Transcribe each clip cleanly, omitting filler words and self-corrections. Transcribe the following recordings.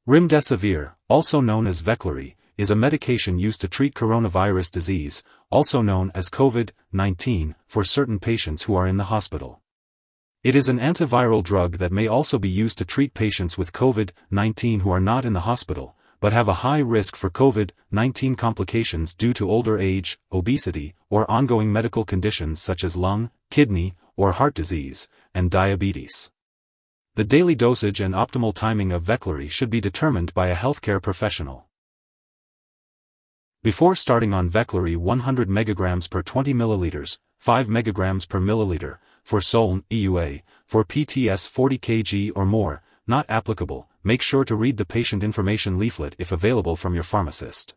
Remdesivir, also known as Veklury, is a medication used to treat coronavirus disease, also known as COVID-19, for certain patients who are in the hospital. It is an antiviral drug that may also be used to treat patients with COVID-19 who are not in the hospital, but have a high risk for COVID-19 complications due to older age, obesity, or ongoing medical conditions such as lung, kidney, or heart disease, and diabetes. The daily dosage and optimal timing of Veklury should be determined by a healthcare professional. Before starting on Veklury, 100 mg per 20 ml, 5 mg per milliliter, for Soln, EUA, for PTS 40 kg or more, not applicable. Make sure to read the patient information leaflet if available from your pharmacist.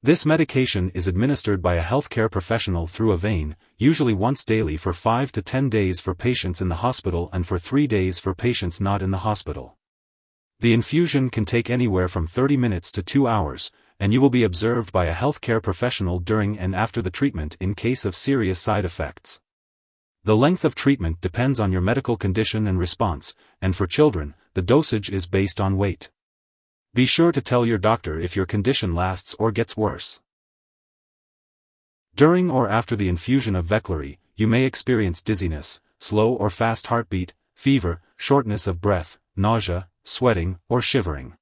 This medication is administered by a healthcare professional through a vein, usually once daily for 5 to 10 days for patients in the hospital and for 3 days for patients not in the hospital. The infusion can take anywhere from 30 minutes to 2 hours, and you will be observed by a healthcare professional during and after the treatment in case of serious side effects. The length of treatment depends on your medical condition and response, and for children, the dosage is based on weight. Be sure to tell your doctor if your condition lasts or gets worse. During or after the infusion of Veklury, you may experience dizziness, slow or fast heartbeat, fever, shortness of breath, nausea, sweating, or shivering.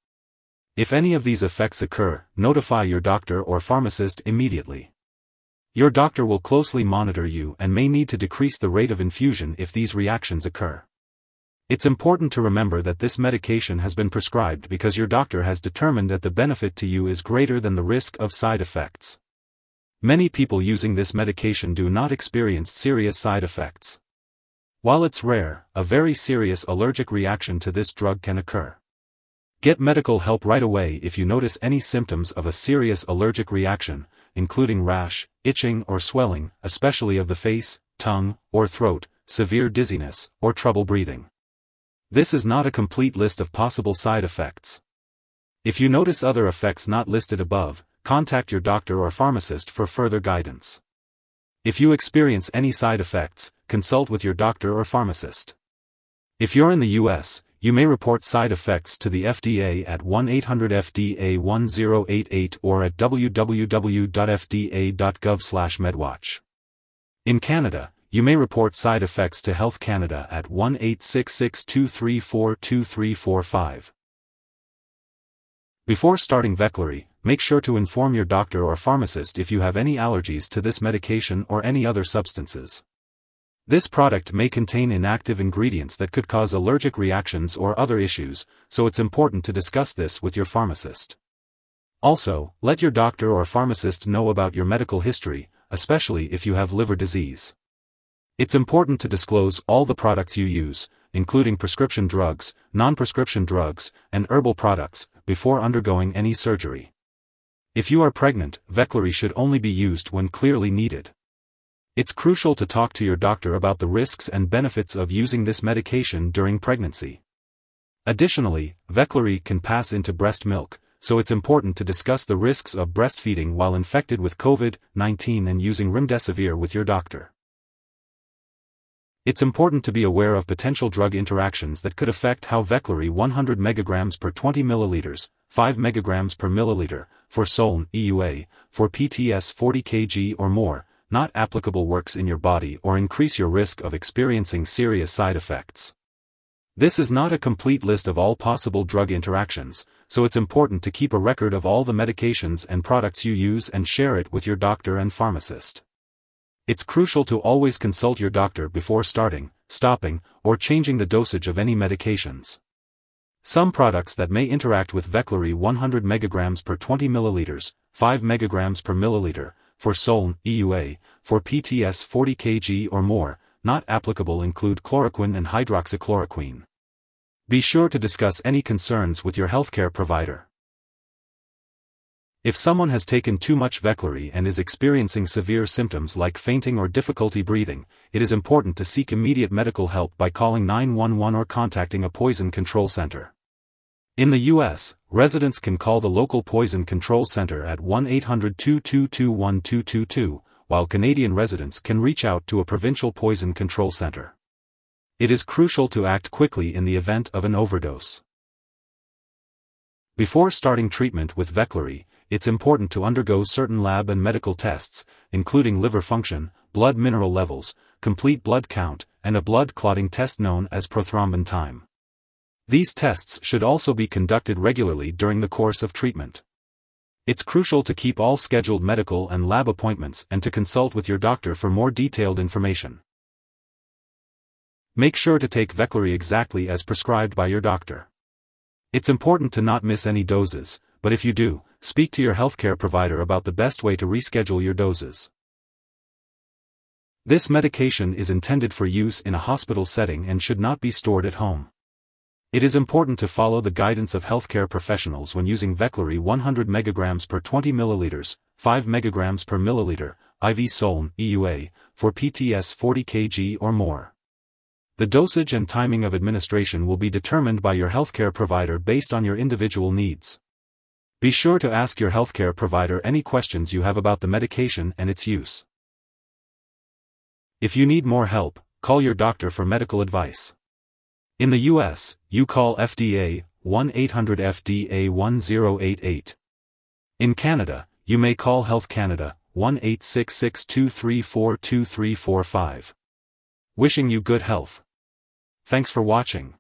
If any of these effects occur, notify your doctor or pharmacist immediately. Your doctor will closely monitor you and may need to decrease the rate of infusion if these reactions occur. It's important to remember that this medication has been prescribed because your doctor has determined that the benefit to you is greater than the risk of side effects. Many people using this medication do not experience serious side effects. While it's rare, a very serious allergic reaction to this drug can occur. Get medical help right away if you notice any symptoms of a serious allergic reaction, including rash, itching or swelling, especially of the face, tongue, or throat, severe dizziness, or trouble breathing. This is not a complete list of possible side effects. If you notice other effects not listed above, contact your doctor or pharmacist for further guidance. If you experience any side effects, consult with your doctor or pharmacist. If you're in the US, you may report side effects to the FDA at 1-800-FDA-1088 or at www.fda.gov/medwatch. In Canada, you may report side effects to Health Canada at 1-866-234-2345. Before starting Veklury, make sure to inform your doctor or pharmacist if you have any allergies to this medication or any other substances. This product may contain inactive ingredients that could cause allergic reactions or other issues, so it's important to discuss this with your pharmacist. Also, let your doctor or pharmacist know about your medical history, especially if you have liver disease. It's important to disclose all the products you use, including prescription drugs, non-prescription drugs, and herbal products, before undergoing any surgery. If you are pregnant, Veklury should only be used when clearly needed. It's crucial to talk to your doctor about the risks and benefits of using this medication during pregnancy. Additionally, Veklury can pass into breast milk, so it's important to discuss the risks of breastfeeding while infected with COVID-19 and using Remdesivir with your doctor. It's important to be aware of potential drug interactions that could affect how Veklury 100 mg per 20 ml, 5 mg per milliliter, for Soln, EUA, for PTS 40 kg or more, not applicable works in your body or increase your risk of experiencing serious side effects. This is not a complete list of all possible drug interactions, so it's important to keep a record of all the medications and products you use and share it with your doctor and pharmacist. It's crucial to always consult your doctor before starting, stopping, or changing the dosage of any medications. Some products that may interact with Veklury 100 mg per 20 ml, 5 mg per milliliter, for Soln, EUA, for PTS 40 kg or more, not applicable include chloroquine and hydroxychloroquine. Be sure to discuss any concerns with your healthcare provider. If someone has taken too much Veklury and is experiencing severe symptoms like fainting or difficulty breathing, it is important to seek immediate medical help by calling 911 or contacting a poison control center. In the U.S., residents can call the local poison control center at 1-800-222-1222, while Canadian residents can reach out to a provincial poison control center. It is crucial to act quickly in the event of an overdose. Before starting treatment with Veklury, it's important to undergo certain lab and medical tests, including liver function, blood mineral levels, complete blood count, and a blood clotting test known as prothrombin time. These tests should also be conducted regularly during the course of treatment. It's crucial to keep all scheduled medical and lab appointments and to consult with your doctor for more detailed information. Make sure to take Veklury exactly as prescribed by your doctor. It's important to not miss any doses, but if you do, speak to your healthcare provider about the best way to reschedule your doses. This medication is intended for use in a hospital setting and should not be stored at home. It is important to follow the guidance of healthcare professionals when using Veklury 100 mg per 20 ml, 5 mg per milliliter, IV Soln, EUA, for PTS 40 kg or more. The dosage and timing of administration will be determined by your healthcare provider based on your individual needs. Be sure to ask your healthcare provider any questions you have about the medication and its use. If you need more help, call your doctor for medical advice. In the US, you call FDA, 1-800-FDA-1088. In Canada, you may call Health Canada, 1-866-234-2345. Wishing you good health. Thanks for watching.